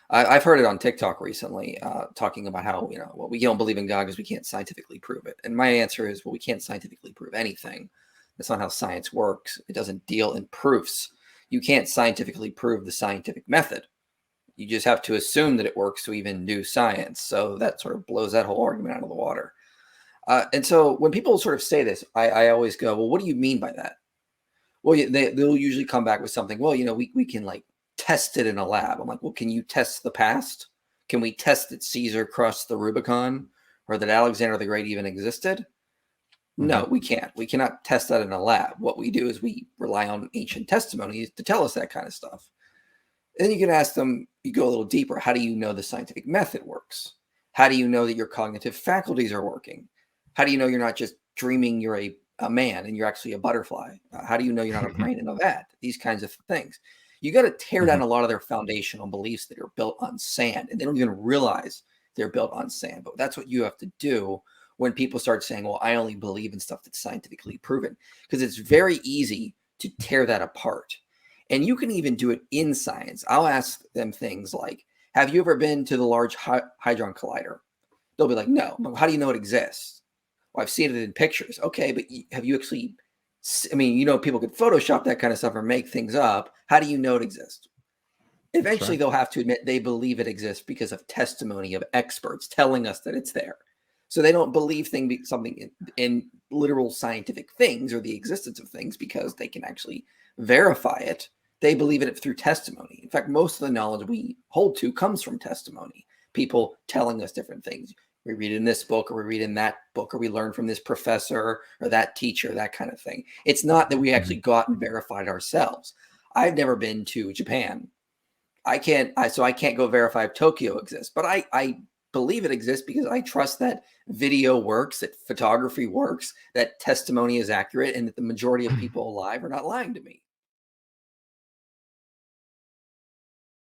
I've heard it on TikTok recently, talking about how, well, we don't believe in God because we can't scientifically prove it. And my answer is, well, we can't scientifically prove anything. That's not how science works. It doesn't deal in proofs. You can't scientifically prove the scientific method. You just have to assume that it works to even do science. So that sort of blows that whole argument out of the water. And so when people sort of say this, I always go, well, what do you mean by that? Well, they'll usually come back with something. Well, we can like test it in a lab. I'm like, well, can you test the past? Can we test that Caesar crossed the Rubicon or that Alexander the Great even existed? No, Hmm. we can't. We cannot test that in a lab. What we do is we rely on ancient testimonies to tell us that kind of stuff. And then you can ask them, you go a little deeper. How do you know the scientific method works? How do you know that your cognitive faculties are working? How do you know you're not just dreaming you're a man and you're actually a butterfly? How do you know you're not a brain in a vat? These kinds of things. You got to tear down Hmm. a lot of their foundational beliefs that are built on sand, and they don't even realize they're built on sand. But that's what you have to do when people start saying, well, I only believe in stuff that's scientifically proven, because it's very easy to tear that apart. And you can even do it in science. I'll ask them things like, have you ever been to the Large Hadron Collider? They'll be like, no. How do you know it exists? Well, I've seen it in pictures. Okay, but have you actually? I mean, people could Photoshop that kind of stuff or make things up. How do you know it exists? Eventually, Sure. they'll have to admit they believe it exists because of testimony of experts telling us that it's there. So they don't believe something in literal scientific things or the existence of things because they can actually verify it. They believe in it through testimony. In fact, most of the knowledge we hold to comes from testimony. People telling us different things. We read in this book, or we read in that book, or we learn from this professor or that teacher, that kind of thing. It's not that we Hmm. actually got and verified ourselves. I've never been to Japan. I can't go verify if Tokyo exists, but I believe it exists because I trust that video works, that photography works, that testimony is accurate, and that the majority of people alive are not lying to me.